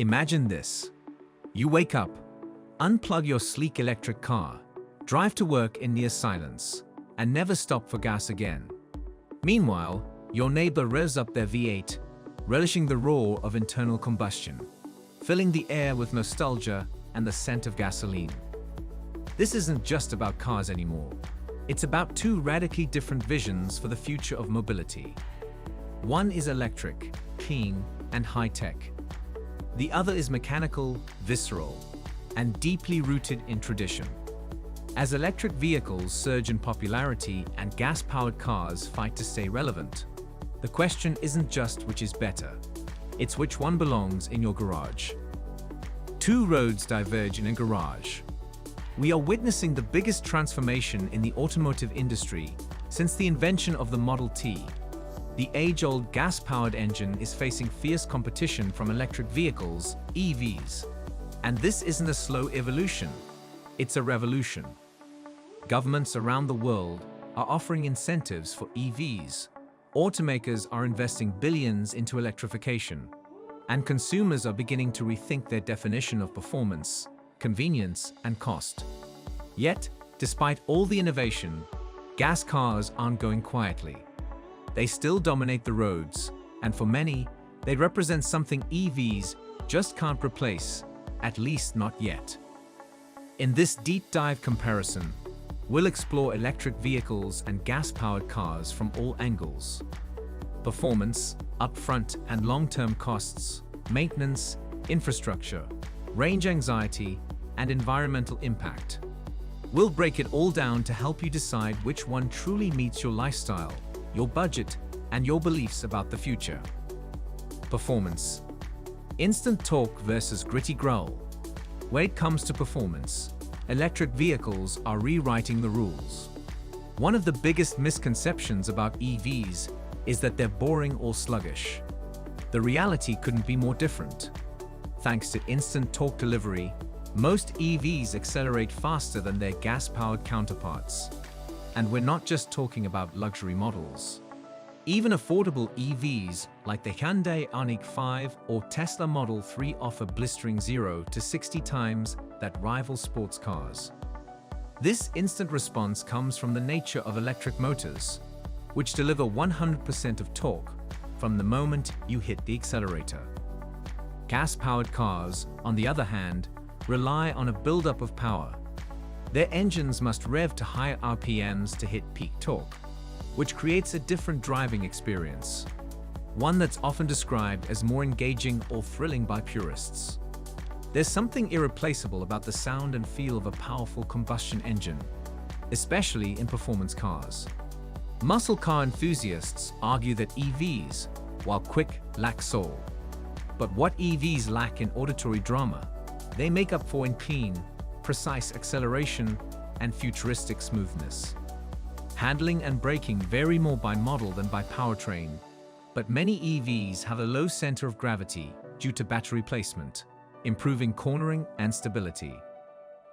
Imagine this. You wake up, unplug your sleek electric car, drive to work in near silence, and never stop for gas again. Meanwhile, your neighbor revs up their V8, relishing the roar of internal combustion, filling the air with nostalgia and the scent of gasoline. This isn't just about cars anymore. It's about two radically different visions for the future of mobility. One is electric, clean, and high-tech. The other is mechanical, visceral, and deeply rooted in tradition. As electric vehicles surge in popularity and gas-powered cars fight to stay relevant, the question isn't just which is better, it's which one belongs in your garage. Two roads diverge in a garage. We are witnessing the biggest transformation in the automotive industry since the invention of the Model T. The age-old gas-powered engine is facing fierce competition from electric vehicles, EVs. And this isn't a slow evolution, it's a revolution. Governments around the world are offering incentives for EVs. Automakers are investing billions into electrification. And consumers are beginning to rethink their definition of performance, convenience, and cost. Yet, despite all the innovation, gas cars aren't going quietly. They still dominate the roads, and for many, they represent something EVs just can't replace, at least not yet. In this deep dive comparison, we'll explore electric vehicles and gas-powered cars from all angles. Performance, upfront and long-term costs, maintenance, infrastructure, range anxiety, and environmental impact. We'll break it all down to help you decide which one truly meets your lifestyle, your budget, and your beliefs about the future. Performance. Instant torque versus gritty growl. When it comes to performance, electric vehicles are rewriting the rules. One of the biggest misconceptions about EVs is that they're boring or sluggish. The reality couldn't be more different. Thanks to instant torque delivery, most EVs accelerate faster than their gas-powered counterparts. And we're not just talking about luxury models. Even affordable EVs like the Hyundai Ioniq 5 or Tesla Model 3 offer blistering 0 to 60 times that rival sports cars. This instant response comes from the nature of electric motors, which deliver 100% of torque from the moment you hit the accelerator. Gas-powered cars, on the other hand, rely on a buildup of power. Their engines must rev to higher RPMs to hit peak torque, which creates a different driving experience, one that's often described as more engaging or thrilling by purists. There's something irreplaceable about the sound and feel of a powerful combustion engine, especially in performance cars. Muscle car enthusiasts argue that EVs, while quick, lack soul. But what EVs lack in auditory drama, they make up for in clean, precise acceleration and futuristic smoothness. Handling and braking vary more by model than by powertrain, but many EVs have a low center of gravity due to battery placement, improving cornering and stability.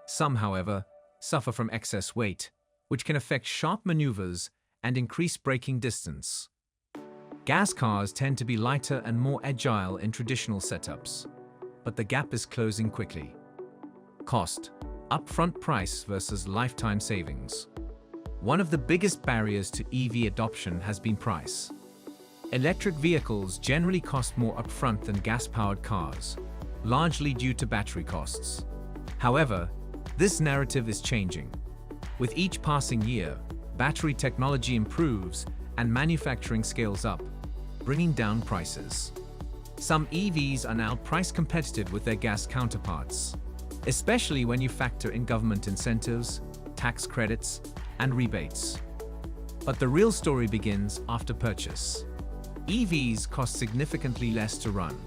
Some, however, suffer from excess weight, which can affect sharp maneuvers and increase braking distance. Gas cars tend to be lighter and more agile in traditional setups, but the gap is closing quickly. Cost, upfront price versus lifetime savings. One of the biggest barriers to EV adoption has been price. Electric vehicles generally cost more upfront than gas-powered cars, largely due to battery costs. However, this narrative is changing. With each passing year, battery technology improves and manufacturing scales up, bringing down prices. Some EVs are now price competitive with their gas counterparts, especially when you factor in government incentives, tax credits, and rebates. But the real story begins after purchase. EVs cost significantly less to run.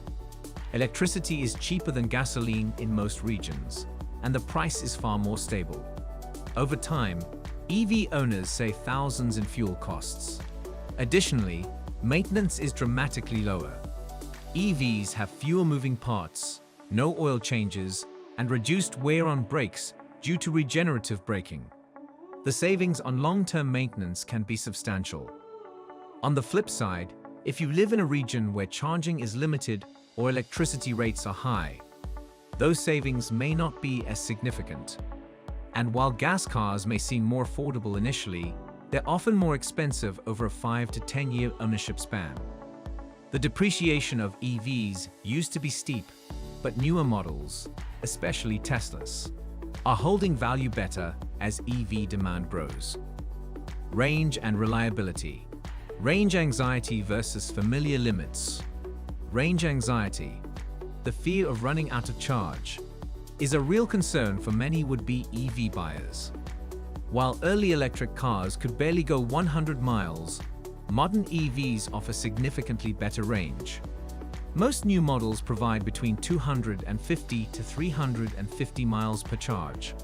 Electricity is cheaper than gasoline in most regions, and the price is far more stable. Over time, EV owners save thousands in fuel costs. Additionally, maintenance is dramatically lower. EVs have fewer moving parts, no oil changes, and reduced wear on brakes due to regenerative braking. The savings on long-term maintenance can be substantial. On the flip side, if you live in a region where charging is limited or electricity rates are high, those savings may not be as significant. And while gas cars may seem more affordable initially, they're often more expensive over a 5 to 10-year ownership span. The depreciation of EVs used to be steep, but newer models, especially Teslas, are holding value better as EV demand grows. Range and reliability. Range anxiety versus familiar limits. Range anxiety, the fear of running out of charge, is a real concern for many would-be EV buyers. While early electric cars could barely go 100 miles, modern EVs offer significantly better range. Most new models provide between 250 to 350 miles per charge,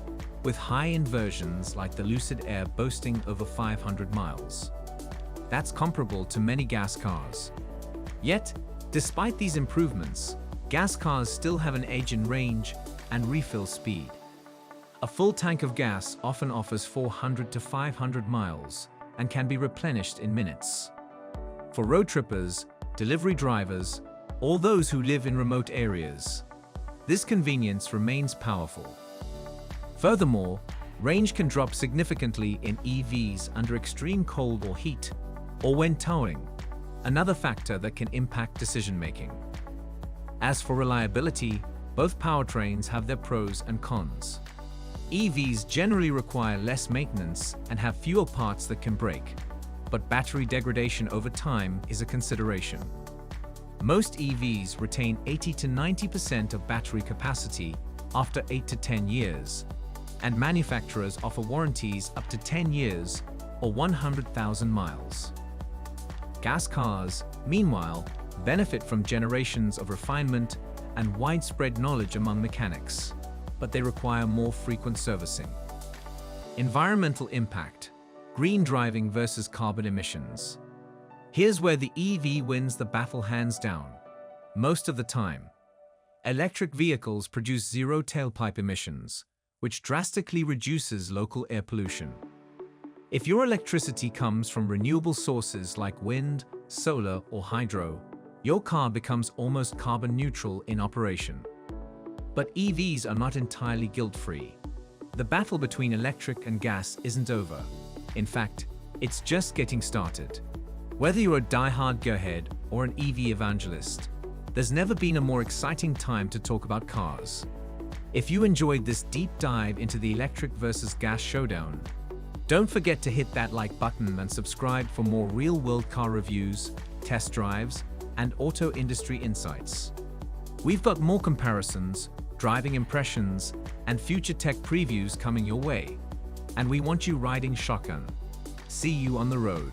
with high-end versions like the Lucid Air boasting over 500 miles. That's comparable to many gas cars. Yet, despite these improvements, gas cars still have an edge in range and refill speed. A full tank of gas often offers 400 to 500 miles and can be replenished in minutes. For road trippers, delivery drivers, or those who live in remote areas, this convenience remains powerful. Furthermore, range can drop significantly in EVs under extreme cold or heat, or when towing, another factor that can impact decision-making. As for reliability, both powertrains have their pros and cons. EVs generally require less maintenance and have fewer parts that can break, but battery degradation over time is a consideration. Most EVs retain 80 to 90% of battery capacity after 8 to 10 years, and manufacturers offer warranties up to 10 years or 100,000 miles. Gas cars, meanwhile, benefit from generations of refinement and widespread knowledge among mechanics, but they require more frequent servicing. Environmental impact, green driving versus carbon emissions. Here's where the EV wins the battle hands down. Most of the time, electric vehicles produce zero tailpipe emissions, which drastically reduces local air pollution. If your electricity comes from renewable sources like wind, solar, or hydro, your car becomes almost carbon neutral in operation. But EVs are not entirely guilt-free. The battle between electric and gas isn't over. In fact, it's just getting started. Whether you're a die-hard gearhead or an EV evangelist, there's never been a more exciting time to talk about cars. If you enjoyed this deep dive into the electric versus gas showdown, don't forget to hit that like button and subscribe for more real-world car reviews, test drives, and auto industry insights. We've got more comparisons, driving impressions, and future tech previews coming your way. And we want you riding shotgun. See you on the road.